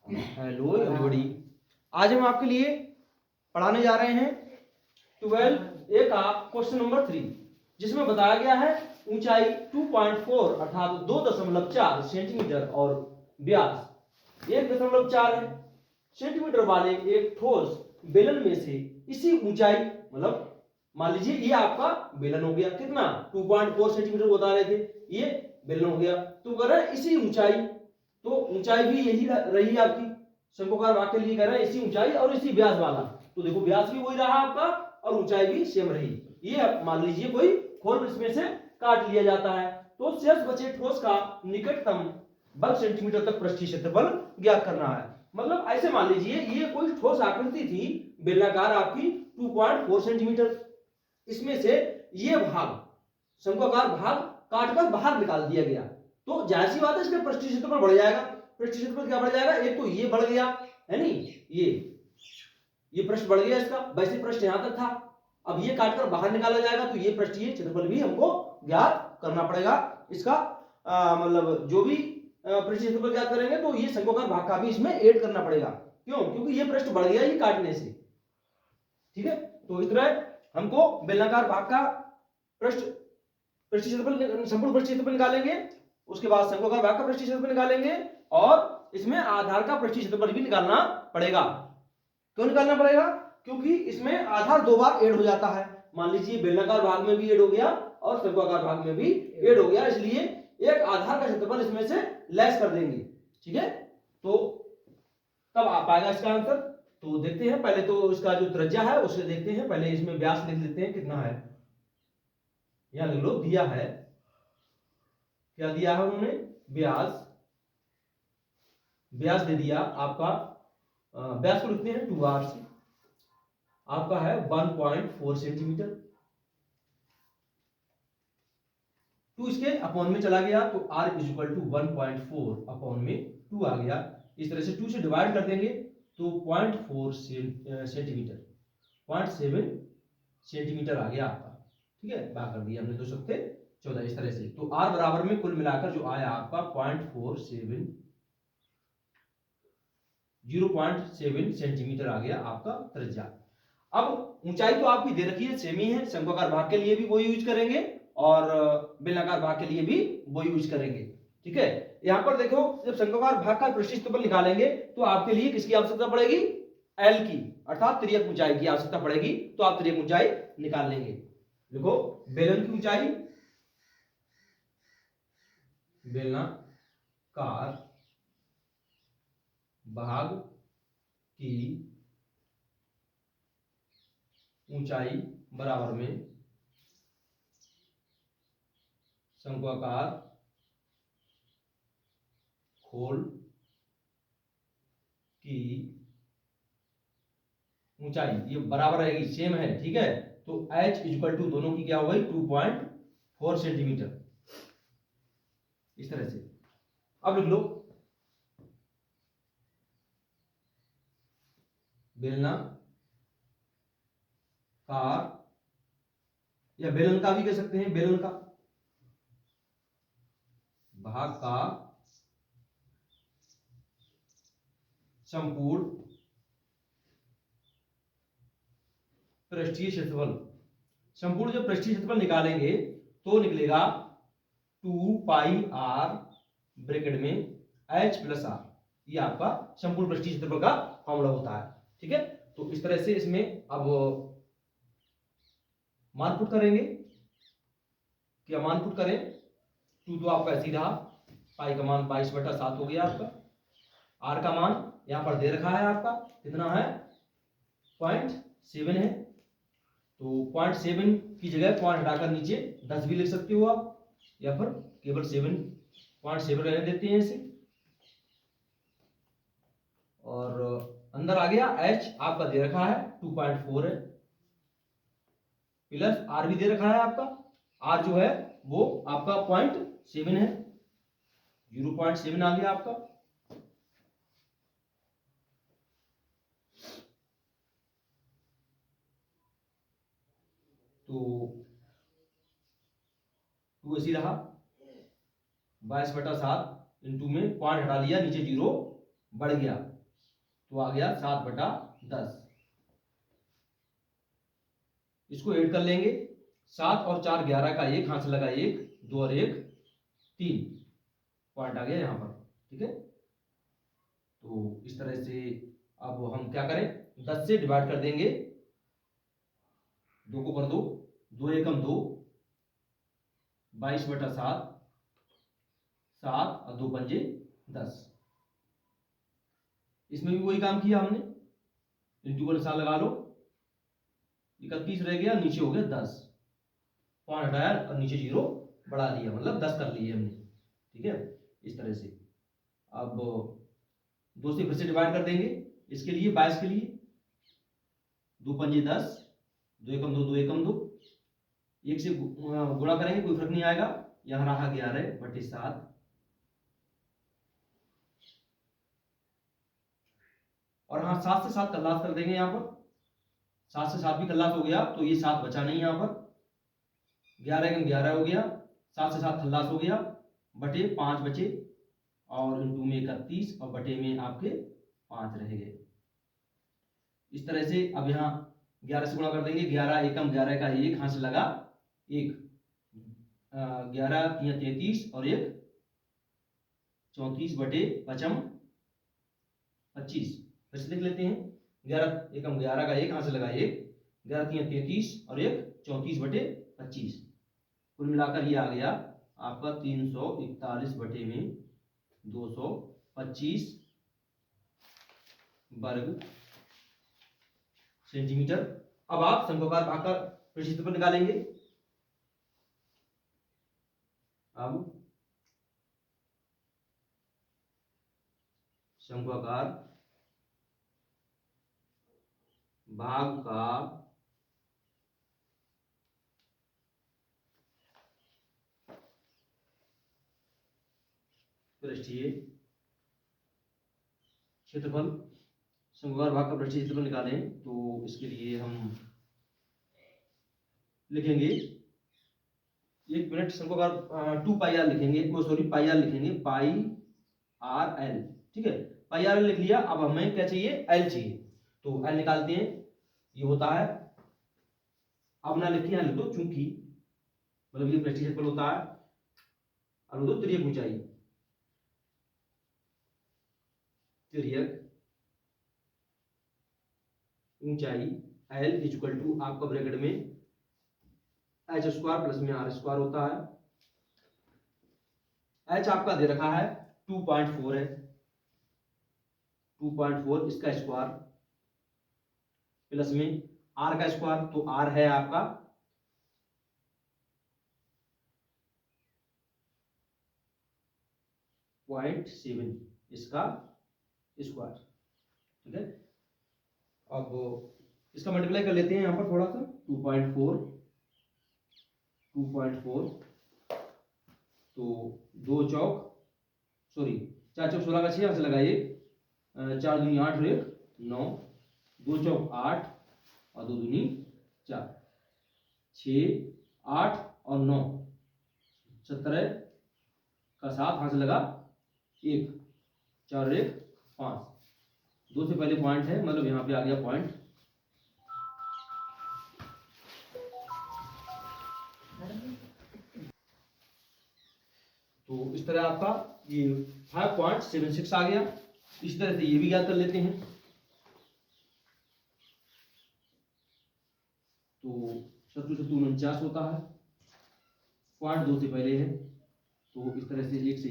Hello everybody, आज हम आपके लिए पढ़ाने जा रहे हैं 12 ए का क्वेश्चन नंबर 3, जिसमें बताया गया है ऊंचाई 2.4 अर्थात 2.4 सेंटीमीटर और व्यास 1.4 सेंटीमीटर वाले एक ठोस बेलन में से इसी ऊंचाई, मतलब मान लीजिए ये आपका बेलन हो गया, कितना 2.4 सेंटीमीटर बता रहे थे, ये बेलन हो गया। तो कह रहे हैं इसी ऊंचाई, तो ऊंचाई भी यही रही आपकी, शंक्वाकार भाग के लिए कह रहे हैं इसी ऊंचाई और इसी व्यास वाला। तो देखो व्यास भी वही रहा आपका और ऊंचाई भी सेम रही। ये मान लीजिए कोई खोल इसमें से काट लिया जाता है, तो शेष बचे ठोस का निकटतम वर्ग सेंटीमीटर तक पृष्ठीय क्षेत्रफल ज्ञात करना है। मतलब ऐसे मान लीजिए ये कोई ठोस आकृति थी बेलनाकार आपकी 2.4 सेंटीमीटर, इसमें से ये भाग शंक्वाकार भाग काटकर बाहर निकाल दिया गया, तो जाहिर सी बात है इसका पृष्ठीय क्षेत्रफल बढ़ जाएगा। पृष्ठीय क्षेत्रफल क्या बढ़ जाएगा, एक तो ये बढ़ गया है नहीं, ये पृष्ठ बढ़ गया इसका, वैसे पृष्ठ यहां तक था, अब ये काटकर बाहर निकाला जाएगा, तो ये पृष्ठीय क्षेत्रफल भी हमको ज्ञात करना पड़ेगा। इसका मतलब जो भी पृष्ठीय क्षेत्रफल ज्ञात करेंगे तो ये शंक्वाकार भाग का भी इसमें ऐड करना पड़ेगा। क्यों? क्योंकि ये पृष्ठ बढ़ गया ये काटने से। ठीक है, तो इस तरह हमको बेलनाकार भाग का पृष्ठीय क्षेत्रफल, संपूर्ण पृष्ठीय क्षेत्रफल निकालेंगे, उसके बाद शंक्वाकार भाग का पृष्ठीय क्षेत्रफल निकालेंगे और इसमें आधार का पृष्ठीय क्षेत्रफल भी निकालना पड़ेगा। क्यों निकालना पड़ेगा? क्योंकि इसमें आधार दो बार ऐड हो जाता है। मान लीजिए बेलनाकार भाग में भी ऐड हो गया और शंक्वाकार भाग में भी ऐड हो गया, इसलिए एक आधार का क्षेत्रफल इसमें से लेस कर देंगे। ठीक है, तो तब आ पाएगा इसका आंसर। तो देखते हैं, पहले तो इसका जो त्रिज्या है उसे देखते हैं, पहले इसमें व्यास लिख लेते हैं कितना है। यहां लिख लो, दिया है, क्या दिया है उन्होंने, व्यास दे दिया आपका, व्यास को लिखते हैं 2r से, आपका है 1.4 सेंटीमीटर। 2 इसके अपॉन में चला गया तो r is equal to 1.4 upon में 2 आ गया। इस तरह से 2 से डिवाइड कर देंगे तो 0.4 सेंटीमीटर, 0.7 सेंटीमीटर आ गया आपका। ठीक है, भाग कर दिया हमने 2 सत्ते 14, इस तरह से। तो r बराबर में कुल मिलाकर जो आया आपका 0.7 सेंटीमीटर आ गया आपका त्रिज्या। अब ऊंचाई तो आपकी दे रखी है, सेम ही है, शंक्वाकार भाग के लिए भी वो यूज करेंगे और बेलनाकार भाग के लिए भी वो यूज करेंगे। ठीक है, यहां पर देखो, जब शंक्वाकार भाग का पृष्ठीय क्षेत्रफल निकालेंगे तो आपके लिए किसकी आवश्यकता पड़ेगी, एल की, अर्थात त्रियक ऊंचाई की आवश्यकता पड़ेगी। तो आप त्रियक ऊंचाई निकाल लेंगे। देखो बेलन की ऊंचाई, बेलनाकार भाग की ऊंचाई बराबर में शंक्वाकार खोल की ऊंचाई, ये बराबर रहेगी, सेम है। ठीक है, तो h इक्वल टू दोनों की क्या हो गई 2.4 सेंटीमीटर, इस तरह से। अब लिख लो बेलनाकार, या बेलन का भी कह सकते हैं, बेलन का भाग का संपूर्ण पृष्ठीय क्षेत्रफल। संपूर्ण जो पृष्ठीय क्षेत्रफल निकालेंगे तो निकलेगा 2 पाई r ब्रैकेट में h प्लस r, ये आपका संपूर्ण पृष्ठीय क्षेत्रफल का फॉर्मूला होता है। ठीक है, तो इस तरह से इसमें अब मान पुट करेंगे, क्या मान पुट करें, 2 तो आपका ऐसे ही रहा, पाई का मान 22/7 हो गया आपका, r का मान यहां पर दे रखा है आपका, कितना है 0.7 है, तो 0.7 की जगह पॉइंट हटाकर नीचे 10 भी लिख सकते हो आप, या फिर केवल 7.7 रहने देते हैं इसे। और अंदर आ गया h आपका दे रखा है 2.4 है, प्लस r भी दे रखा है आपका, r जो है वो आपका 0.7 है, 0.7 आ गया आपका। तो 2 ऐसी रहा, 22/7 इंटू में पॉइंट हटा लिया, नीचे 0 बढ़ गया, तो आ गया 7/10। इसको ऐड कर लेंगे, 7 और 4 11 का 1, हाथ से लगा 1, 2 और 1 3 पॉइंट आ गया यहाँ पर। ठीक है, तो इस तरह से अब हम क्या करें, 10 से डिवाइड कर देंगे, 2 को कर दो, 2 एकम 2, 22/7, 7 और 2 पंजे 10। इसमें भी वही काम किया हमने, इंटू का निशान लगा लो, 31 रह गया, नीचे हो गया 10, पॉइंट हटाया और नीचे 0 बढ़ा लिया, मतलब 10 कर लिए हमने। ठीक है, इस तरह से अब 2 से फिर से डिवाइड कर देंगे, इसके लिए 22 के लिए 2 पंजे 10, 2 एकम 2, 2 एकम 2, 1 से गुणा करेंगे कोई फर्क नहीं आएगा, यहां रहा 11/7। और हाँ, 7 से 7 कल्लास कर देंगे, यहाँ पर 7 से 7 भी कल्लास हो गया, तो ये 7 बचा नहीं यहाँ पर, 11 एकम 11 हो गया, 7 से 7 खल्लास हो गया, बटे 5 बचे, और इंटू में 31, और बटे में आपके 5 रह गए। इस तरह से अब यहाँ 11 से गुणा कर देंगे, 11 एकम 11 का 1, हाथ से लगा 1, 11 3 33 और 1 34 बटे 5 25। फिर से देख लेते हैं, 11 एकम 11 का 1, हाथ से लगा 1, 11 3 33 और 1 34 बटे 25। कुल मिलाकर ये आ गया आपका 341 बटे में 225 वर्ग सेंटीमीटर। अब आप समकोकार भाग का प्रक्षेत्रफल निकालेंगे। अब समकोकार भाग का पृष्ठीय क्षेत्रफल, समकोकार भाग का पृष्ठीय क्षेत्रफल निकालें, तो इसके लिए हम लिखेंगे, 1 मिनट, समकोकार 2 पाई आर लिखेंगे, वो सॉरी पाई आर लिखेंगे, पाई आर एल। ठीक है, पाई आर एल लिख लिया। अब हमें क्या चाहिए, एल चाहिए, तो एल निकालते हैं। ये होता है, अब ना लिखिए, लिख दो, चूंकि मतलब ये पृष्ठीय क्षेत्रफल होता है, और दो तिर्यक ऊंचाई, तिर्यक ऊंचाई एल इक्वल टू आपका ब्रैकेट में एच स्क्वायर प्लस में आर स्क्वायर होता है। एच आपका दे रखा है 2.4 है, 2.4 इसका स्क्वायर प्लस में आर का स्क्वायर, तो आर है आपका 0.7 इसका स्क्वायर। ठीक है, अब इसका मल्टीप्लाई कर लेते हैं यहां पर थोड़ा सा, 2.4 तो 2 चौक सॉरी 4 चौक 16 का 6, यहां से लगाइए, 4 दूनी 8 और 1 9, 2 चौक 8 और 2 दूनी 4, 6 8 और 9 17 का 7, हाथ से लगा 1, 4 और 1 5, 2 से पहले पॉइंट है, मतलब यहाँ पे आ गया पॉइंट। तो इस तरह आपका ये 5.76 आ गया। इस तरह से ये भी याद कर लेते हैं, तो 7 होता है, पॉइंट 2 से पहले है, तो इस तरह से एक से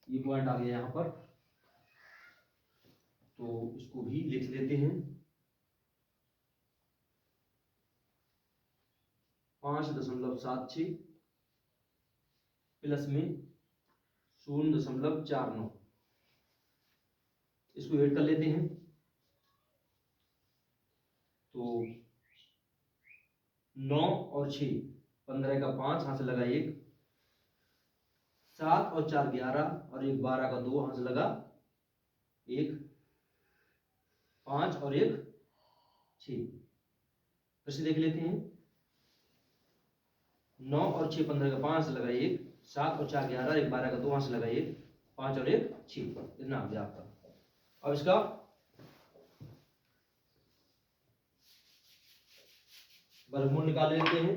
ये पॉइंट आ गया यहाँ पर, तो इसको भी लिख लेते हैं, 5.76 प्लस में 0.49, इसको ऐड कर लेते हैं, तो 9 और 6 15 का 5, हाथ से लगा 1, 7 और 4 11 और 1 12 का 2, हाथ से लगा 1, 5 और 1 6। फिर से देख लेते हैं, 9 और 6 15 का 5 से लगा 1, 7 और 4 11 1 12 का 2, हाथ से लगा 1, 5 और 1 6, इतना आ गया आपका। अब इसका वर्गमूल निकाल लेते हैं।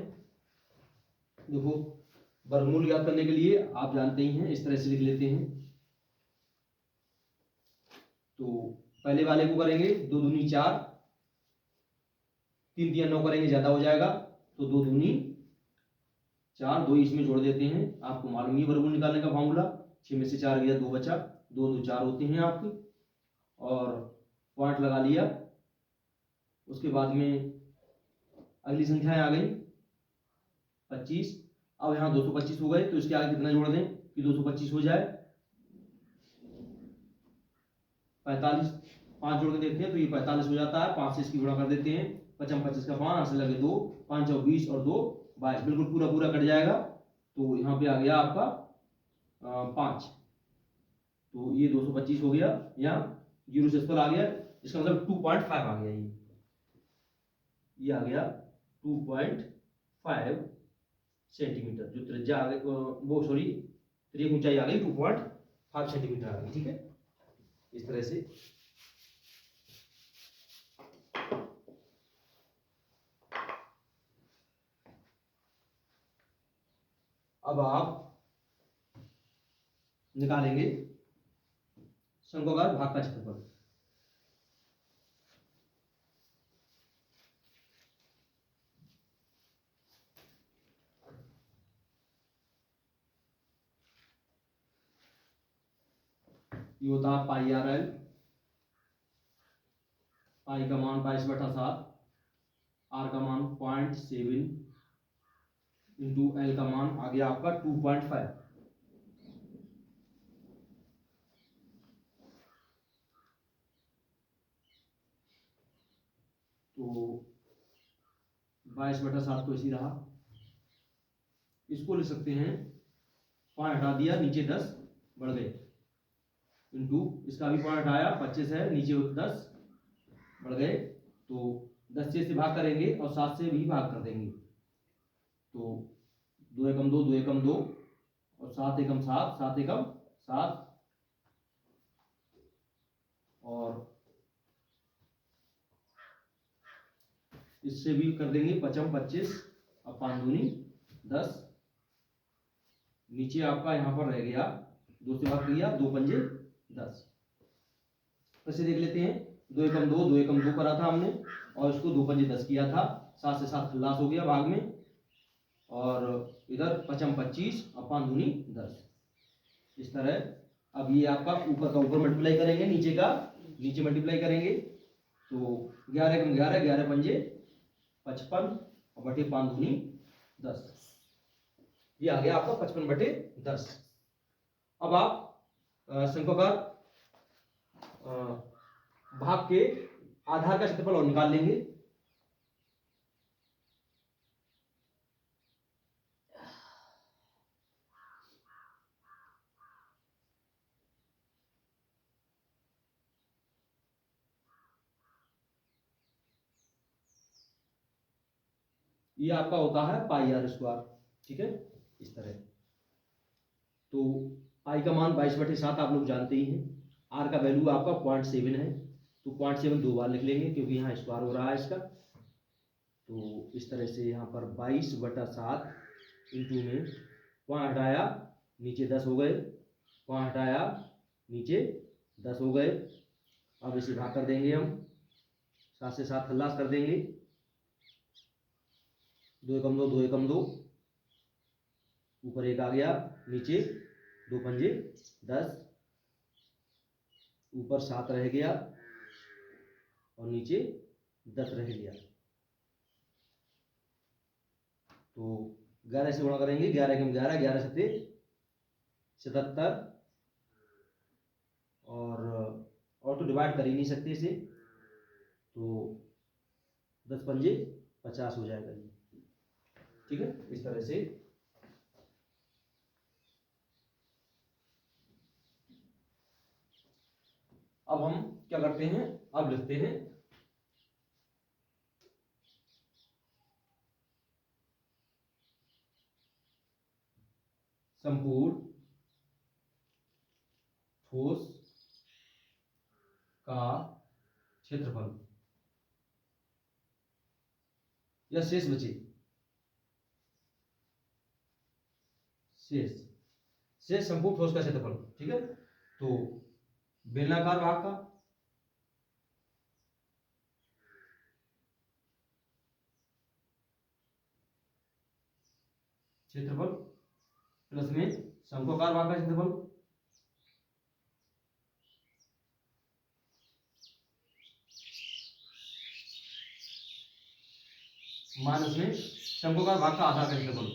देखो, वर्गमूल ज्ञात करने के लिए आप जानते ही हैं, इस तरह से लिख लेते हैं। तो पहले वाले को करेंगे 2 दूनी 4, 3 3 9 करेंगे ज्यादा हो जाएगा, तो 2 दूनी 4, 2 इसमें जोड़ देते हैं। आपको मालूम ही वर्गमूल निकालने का फॉर्मूला, 6 में से 4 गया 2 बचा, 2 2 4 होते हैं आपके, और पॉइंट लगा लिया। उसके बाद में अगली संख्याएं आ गई 25। अब यहाँ 225 हो गए, तो इसके आगे कितना जोड़ दें कि 225 हो जाए? 45, 5 जोड़ के देखते हैं तो ये 45 हो जाता है। 5 से इसकी गुणा कर देते हैं, 55 25 का 5 से लगे 2, 5 और 20 और 2 22, बिल्कुल पूरा पूरा कट जाएगा। तो यहाँ पे आ गया आपका 5। तो ये 225 हो गया, यहाँ 0 से आ गया, इसका मतलब 2.5 आ गया। ये आ गया 2.5 सेंटीमीटर। जो त्रिज्या आ गई, वो सॉरी त्रिज्या ऊंचाई आ गई 2.5 सेंटीमीटर आ गई। ठीक है, इस तरह से। अब आप निकालेंगे शंक्वाकार भाग का क्षेत्रफल। ये होता है पाई आर एल। पाई का मान 22/7, आर का मान 0.7 इंटू एल का मान आ गया आपका 2.5। तो 22/7 तो इसी रहा। इसको लिख सकते हैं, 5 हटा दिया, नीचे 10 बढ़ गए, इंटू इसका भी 5 हटाया, 25 है, नीचे 10 बढ़ गए। तो 10 से भाग करेंगे और 7 से भी भाग कर देंगे। तो 2 एकम 2, 2 एकम 2 और 7 एकम 7, 7 एकम 7, और इससे भी कर देंगे 5 25 और 5 दूनी 10। नीचे आपका यहाँ पर रह गया, 2 से भाग किया, 2 पंजे 10। ऐसे देख लेते हैं, 2 एकम 2, 2 एकम 2 करा था हमने, और इसको 2 पंजे 10 किया था। 7 से 7 खल्लास हो गया भाग में, और इधर 5 25 और 5 दूनी 10, इस तरह। अब ये आपका ऊपर का ऊपर मल्टीप्लाई करेंगे, नीचे का नीचे मल्टीप्लाई करेंगे। तो 11 एकम 11, 11 पंजे 55 और बटे 5 दूनी 10, ये आ गया आपका 55/10। अब आप शंक्वाकार भाग के आधार का क्षेत्रफल और निकाल लेंगे। ये आपका होता है पाई आर स्क्वायर। ठीक है, इस तरह। तो पाई का मान 22/7 आप लोग जानते ही हैं। आर का वैल्यू आपका 0.7 है, तो 0.7 2 बार लिख लेंगे क्योंकि यहाँ स्क्वायर हो रहा है इसका। तो इस तरह से यहाँ पर 22/7 इंटू में 5 हटाया, नीचे 10 हो गए, 5 हटाया, नीचे 10 हो गए। अब इसे भाग कर देंगे हम, 7 से 7 खल्लास कर देंगे, 2 एकम 2, 2 एकम 2, ऊपर 1 आ गया, नीचे 2 पंजे 10, ऊपर 7 रह गया और नीचे 10 रह गया। तो 11 से गुणा करेंगे, 11 एकम 11, 11 सत्ते 77, और तो डिवाइड कर ही नहीं सकते इसे, तो 10 पंजे 50 हो जाएगा ये। ठीक है, इस तरह से। अब हम क्या करते हैं, अब लिखते हैं संपूर्ण ठोस का क्षेत्रफल या शेष बचे, शेष संपूर्ण ठोस का क्षेत्रफल। ठीक है, तो बेलनाकार भाग का क्षेत्रफल प्लस में शंक्वाकार भाग का क्षेत्रफल माइनस में शंक्वाकार भाग का आधार का क्षेत्रफल।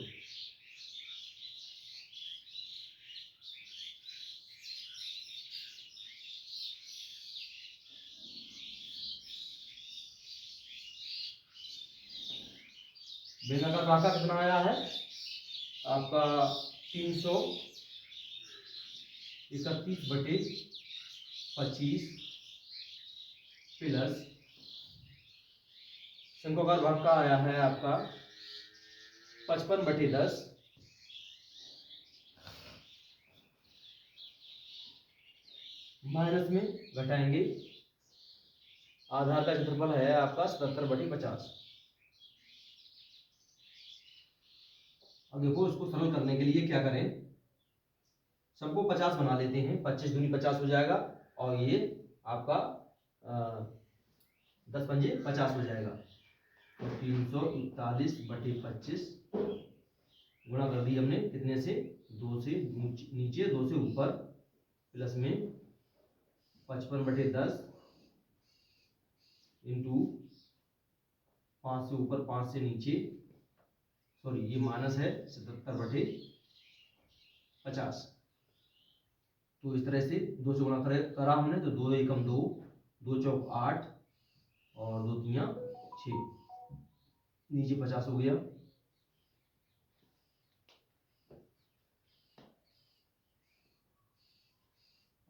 बेलनाकार भाग का कितना आया है आपका 331/25 प्लस शंक्वाकार भाग का आया है आपका 55/10 माइनस में घटाएंगे आधार का क्षेत्रफल है आपका 77/50। अब देखो इसको सरल करने के लिए क्या करें, सबको 50 बना लेते हैं, 25 दूनी 50 हो जाएगा और ये आपका 10 पंजे 50 हो जाएगा। तो 341/25 गुणा कर दी हमने कितने से, 2 से नीचे 2 से ऊपर प्लस में 55/10 इंटू 5 से ऊपर 5 से नीचे, सॉरी ये माइनस है 77/50। तो इस तरह से 2 से गुणा करा हमने तो 2 एकम 2, 2 चौक 8 और 2 तिया 6, नीचे 50 हो गया।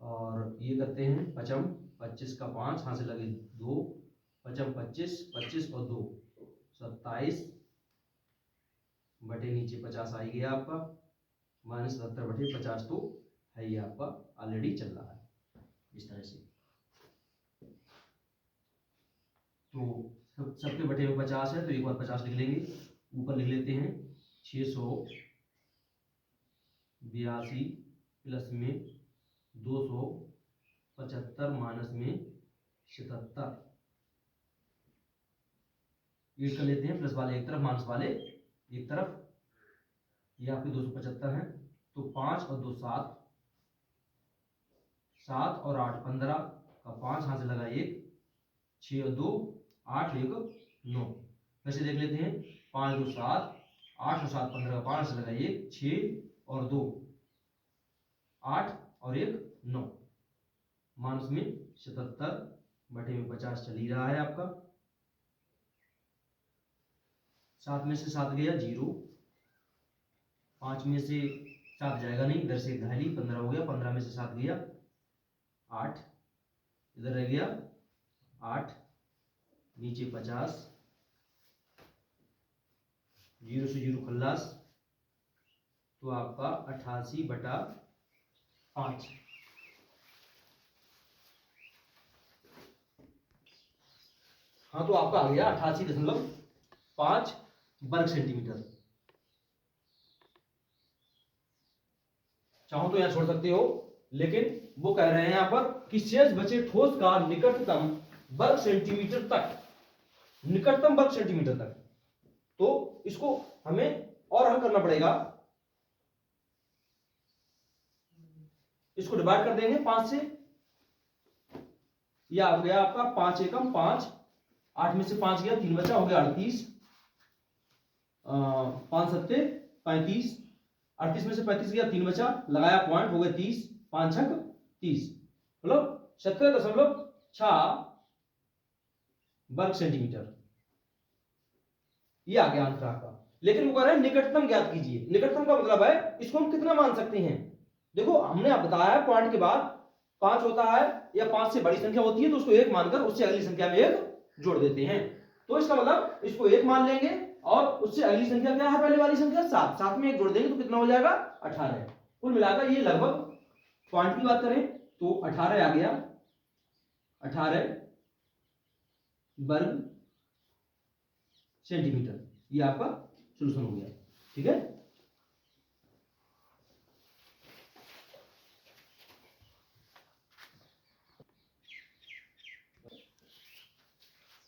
और ये करते हैं 55 25 का 5 हाथ से लगे 2, 55 25 25 और 2 27 बटे नीचे 50 आ गया आपका माइनस 77/50। तो है ये आपका ऑलरेडी चल रहा है इस तरह से। तो सबके बटे में 50 है तो एक बार 50 लिख लेंगे, ऊपर लिख लेते हैं 682 प्लस में 275 माइनस में 77, ये कर लेते हैं, प्लस वाले एक तरफ माइनस वाले एक तरफ, ये आपके 275 है। तो 5 और 2 7, 7 और 8 15 का 5 हाथ से लगा 1, 6 और 2 8 1 9। वैसे देख लेते हैं 5 2 7, 8 और 7 15 का 5 से लगा 1, 6 और 2 8 और 1 9, माइनस में 77 बटे में 50 चल ही रहा है आपका। 7 में से 7 गया 0, 5 में से 7 जाएगा नहीं, इधर से एक घाली 15 हो गया, 15 में से 7 गया 8, इधर रह गया 8, नीचे 50, 0 से 0 खल्लास, तो आपका 88/5। हाँ तो आपका आ गया 88.5 वर्ग सेंटीमीटर। चाहो तो यहां छोड़ सकते हो, लेकिन वो कह रहे हैं यहां पर कि शेष बचे ठोस का निकटतम वर्ग सेंटीमीटर तक, निकटतम वर्ग सेंटीमीटर तक। तो इसको हमें और हल करना पड़ेगा, इसको डिवाइड कर देंगे 5 से, यह आ गया आपका 5 एकम 5, 8 में से 5 गया 3 बचा, हो गया 38, 5 सत्ते 35, 38 में से 35 गया 3 बचा, लगाया पॉइंट, हो गया 30, 5 छक 30, मतलब 70.6 वर्ग सेंटीमीटर। ये आ गया आंसर आपका। लेकिन वो कह रहे हैं निकटतम ज्ञात कीजिए। निकटतम का मतलब है इसको हम कितना मान सकते हैं। देखो हमने आप बताया है पॉइंट के बाद 5 होता है या 5 से बड़ी संख्या होती है तो उसको 1 मानकर उससे अगली संख्या में 1 जोड़ देते हैं। तो इसका मतलब इसको 1 मान लेंगे और उससे अगली संख्या क्या है, पहले वाली संख्या 7, 7 में 1 जोड़ देंगे तो कितना हो जाएगा 18। कुल मिलाकर ये लगभग पॉइंट की बात करें तो 18 आ गया, 18 वर्ग सेंटीमीटर। ये आपका सोल्यूशन हो गया। ठीक है,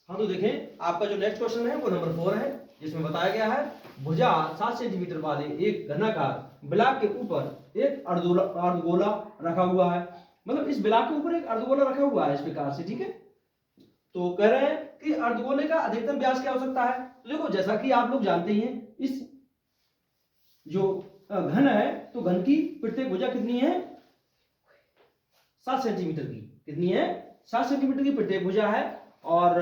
हाँ तो देखें आपका जो नेक्स्ट क्वेश्चन है वो नंबर 4 है, जिसमें बताया गया है भुजा 7 सेंटीमीटर वाले एक घनाकार ब्लॉक के ऊपर एक अर्धगोला रखा हुआ है। मतलब इस ब्लॉक के ऊपर एक अर्धगोला रखा हुआ है इस प्रकार से। ठीक है, तो कह रहे हैं कि अर्धगोले का अधिकतम व्यास क्या हो सकता है। तो देखो जैसा कि आप लोग जानते ही हैं, इस जो घन है तो घन की प्रत्येक भुजा कितनी है, 7 सेंटीमीटर की। कितनी है, 7 सेंटीमीटर की प्रत्येक भुजा है। और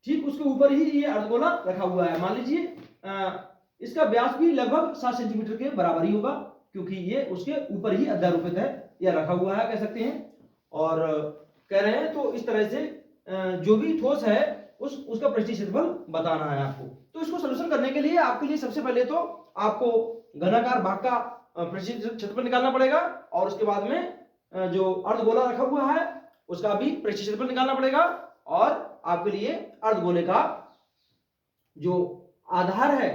ठीक उसके ऊपर ही ये अर्धगोला रखा हुआ है। मान लीजिए इसका व्यास भी लगभग 7 सेंटीमीटर के बराबर ही होगा, क्योंकि ये उसके ऊपर ही अध्यारोपित है या रखा हुआ है कह सकते हैं। और कह रहे हैं तो इस तरह से जो भी ठोस है उसका पृष्ठीय क्षेत्रफल बताना है आपको। तो इसको सॉल्यूशन करने के लिए आपके लिए सबसे पहले तो आपको घनाकार भाग का पृष्ठीय क्षेत्रफल निकालना पड़ेगा, और उसके बाद में जो अर्धगोला रखा हुआ है उसका भी पृष्ठीय क्षेत्रफल निकालना पड़ेगा, और आपके लिए अर्धगोले का जो आधार है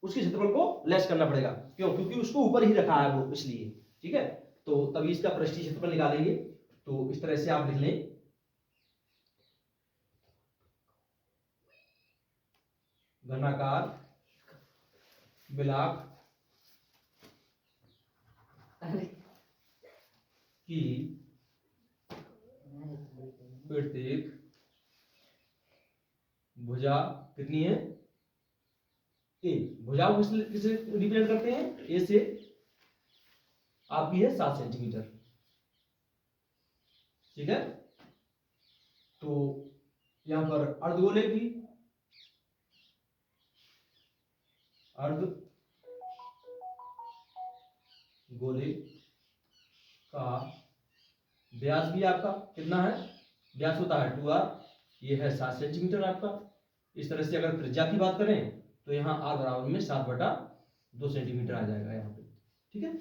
उसके क्षेत्रफल को लेस करना पड़ेगा। क्यों, क्योंकि उसको ऊपर ही रखा है वो, इसलिए। ठीक है, तो तभी इसका पृष्ठीय क्षेत्रफल निकालेंगे। तो इस तरह से आप लिख लें, घनाकार ब्लॉक की प्रत्येक भुजा कितनी है, ए। भुजा को किसे रिप्रेजेंट करते हैं, ए से आपकी है 7 सेंटीमीटर। ठीक है, तो यहां पर अर्धगोले की अर्धगोले का व्यास भी आपका कितना है, व्यास होता है 2r, ये है 7 सेंटीमीटर आपका। इस तरह से अगर त्रिज्या की बात करें तो यहाँ r बराबर में 7/2 सेंटीमीटर आ जाएगा यहाँ पे। ठीक है,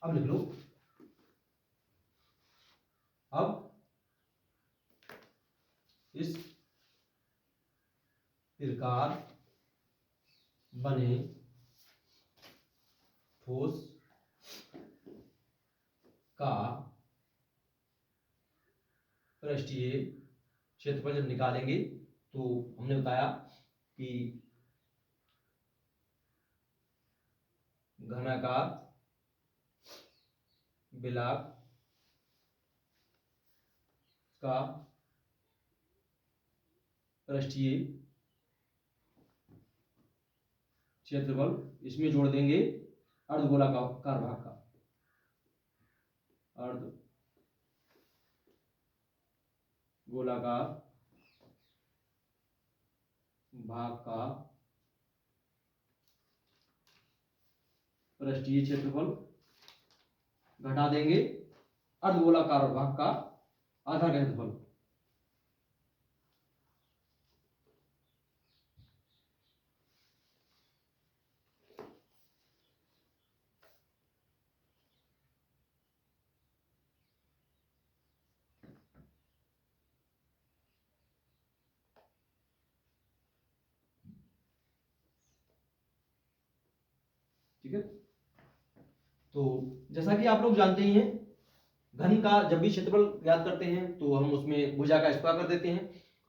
अब लिख लो, अब इस प्रकार बने ठोस का पृष्ठीय क्षेत्रफल जब निकालेंगे तो हमने बताया कि घनाकार ब्लॉक का पृष्ठीय क्षेत्रफल, इसमें जोड़ देंगे अर्धगोलाकार भाग का, अर्धगोलाकार भाग का पृष्ठीय क्षेत्रफल घटा देंगे अर्धगोलाकार भाग का आधार का क्षेत्रफल। ठीक है, तो जैसा कि आप लोग जानते ही हैं, घन का जब भी क्षेत्रफल ज्ञात करते हैं तो हम उसमें भुजा का स्क्वायर कर देते हैं।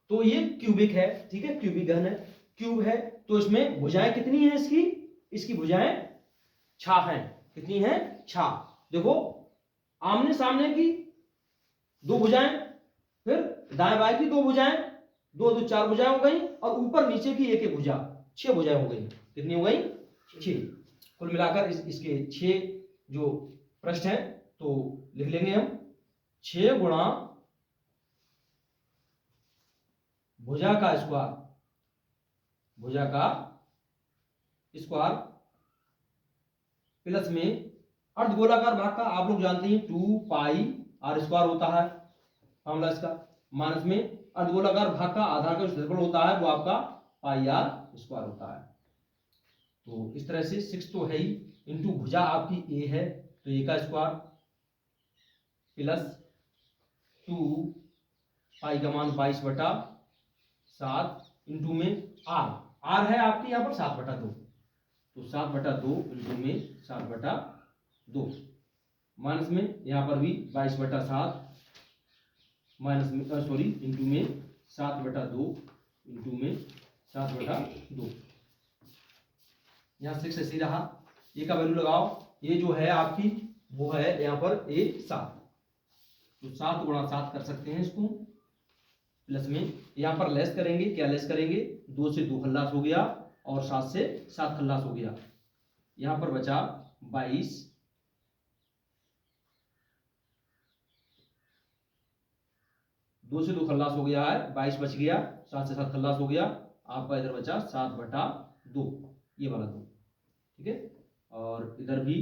तो ये क्यूबिक है, ठीक है, क्यूबिक घन है, क्यूब है, तो इसमें भुजाएं कितनी है, इसकी भुजाएं 6 हैं। कितनी है, 6। देखो आमने सामने की 2 भुजाएं, फिर दाएं बाएं की 2 भुजाएं, 2 2 4 भुजाएं हो गई, और ऊपर नीचे की एक भुजा, 6 भुजाएं हो गई। कितनी हो गई, 6। कुल मिलाकर इसके 6 जो पृष्ठ हैं, तो लिख लेंगे हम 6 गुणा भुजा का स्क्वायर, भुजा का स्क्वायर प्लस में अर्धगोलाकार भाग का आप लोग जानते हैं 2 पाई r स्क्वायर होता है फॉर्मूला इसका, माइनस में अर्धगोलाकार भाग का आधार का क्षेत्रफल होता है वो आपका पाई r स्क्वायर होता है। तो इस तरह से 6 तो है ही, इंटू भुजा आपकी a है, तो ए का स्क्वायर प्लस 2 पाई का मान 22/7 इंटू में आर है आपकी यहाँ पर 7/2, तो 7/2 इंटू में 7/2 माइनस में यहाँ पर भी 22/7 माइनस में सॉरी इंटू में 7/2 इंटू में 7/2। यहाँ 6 ऐसे रहा। ए का वैल्यू लगाओ, ये जो है आपकी वो है यहाँ पर ए 7, तो 7 गुणा 7 कर सकते हैं इसको, प्लस में यहाँ पर लेस करेंगे, क्या लेस करेंगे, 2 से 2 खल्लास हो गया और 7 से 7 खल्लास हो गया। यहाँ पर बचा 22, 2 से 2 खल्लास हो गया है, 22 बच गया, 7 से 7 खल्लास हो गया, आपका इधर बचा 7/2, ये वाला 2, ठीक है। और इधर भी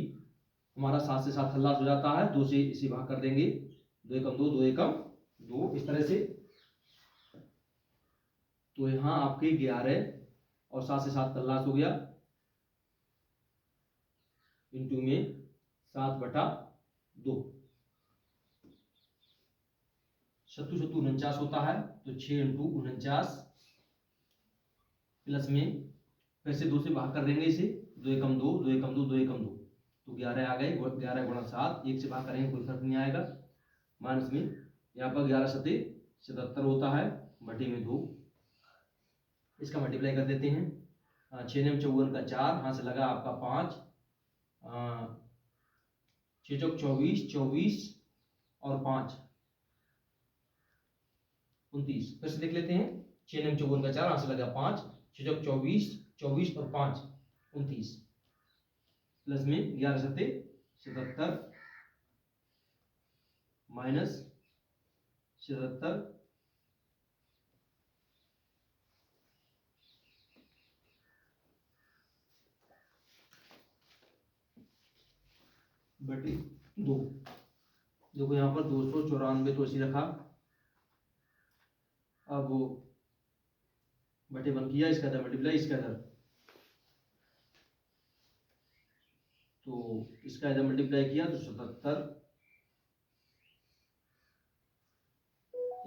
हमारा 7 से 7 खल्लास हो जाता है, 2 से इसे भाग कर देंगे, 2 एकम 2, 2 एकम 2, इस तरह से। तो यहाँ आपके 11 और 7 से 7 खल्लास हो गया इंटू में 7/2, 7 7 49 होता है, तो 6 इंटू 49 प्लस में फिर से 2 से भाग कर देंगे इसे, 2 एकम 2, 2 एकम 2, 2 एकम 2, तो 11 आ गए, 11 गुणा 7, 1 से भाग करेंगे कोई फर्क नहीं आएगा, माइनस में यहाँ पर 11 7 77 होता है, बटे में 2, इसका मल्टीप्लाई कर देते हैं। 6 9 54 का 4, यहाँ से लगा आपका 5, 6 चौक 24, 24 और 5 29, फिर से देख लेते हैं। 6 9 54 का 4, यहाँ से लगा 5, 6 चौक 24, 24 और 5 29, प्लस में 11 7 77 माइनस 77 बटे 2। देखो यहाँ पर 294 तो ऐसी रखा, अब वो बटे 1 किया, इसका इधर मल्टीप्लाई, इसका इधर, तो इसका इधर मल्टीप्लाई किया तो 77।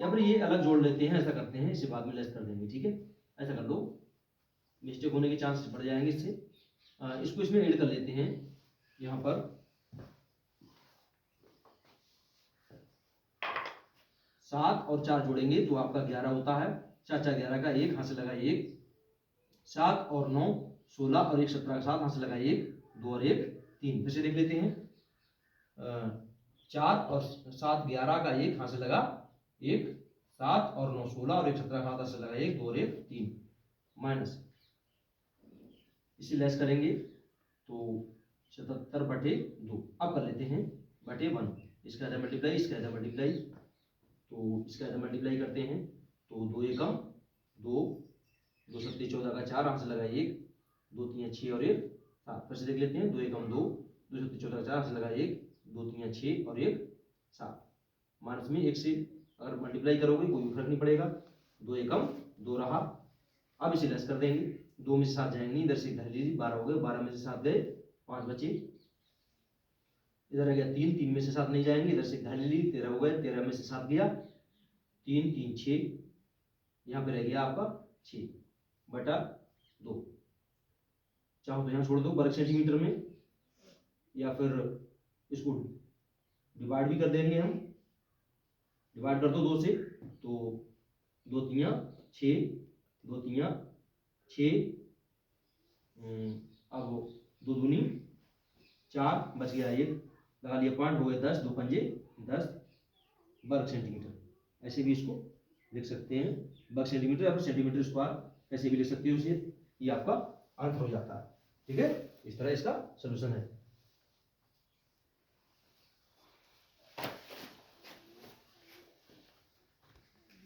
यहाँ पर ये अलग जोड़ लेते हैं, ऐसा करते हैं, इसे बाद में लेस कर देंगे, ठीक है, ऐसा कर दो, मिस्टेक होने के चांसेस बढ़ जाएंगे इससे। इसको इसमें ऐड कर लेते हैं, यहाँ पर 7 और 4 जोड़ेंगे तो आपका 11 होता है, 4 4 11 का 1, यहाँ से लगा 1, 7 और 9 16 और 1 17 का 7, यहाँ से लगा 1, 2 और 1 3, फिर से देख लेते हैं। 4 और 7 11 का 1, यहाँ से लगा 1, 7 और 9 16 और 1 17 का 7, यहाँ से लगा 1, 2 और 1 3, माइनस इसे लेस करेंगे तो 77/2। अब कर लेते हैं बटे 1, इसका इधर मल्टीप्लाई, इसका इधर मल्टीप्लाई, तो इसका इधर मल्टीप्लाई करते हैं तो 2 एकम 2, 2 7 14 का 4, यहाँ से लगा 1, 2 3 6 और 1 7, फिर से देख लेते हैं। 2 एकम 2, 2 7 14 का 4, यहाँ से लगा 1, 2 3 6 और 1 7, माइनस में 1 से अगर मल्टीप्लाई करोगे कोई फर्क नहीं पड़ेगा, 2 एकम 2 रहा। अब इसे लेस कर देंगे, 2 में से 7 जाएंगे, इधर से इधर लीजिए, 12 हो गए, 12 में से 7 गए, 5 बचे, इधर आ गया 3, 3 में से 7 नहीं जाएंगे, इधर से इधर ले ली, 13 हो गए, 13 में से 7 गया, 3 3 6, यहाँ पे रह गया आपका 6/2। चाहो तो यहाँ छोड़ दो वर्ग सेंटीमीटर में, या फिर इसको डिवाइड भी कर देंगे हम, डिवाइड कर दो 2 से, तो 2 3 6, 2 3 6, अब 2 दूनी 4, बच गया 1, लगा लिया पॉइंट, हो गए 10, 2 पंजे 10 वर्ग सेंटीमीटर। ऐसे भी इसको लिख सकते हैं, वर्ग सेंटीमीटर या फिर सेंटीमीटर स्क्वायर, ऐसे भी लिख सकते हो इसे, ये आपका आंसर हो जाता है, ठीक है। इस तरह इसका सोल्यूशन है।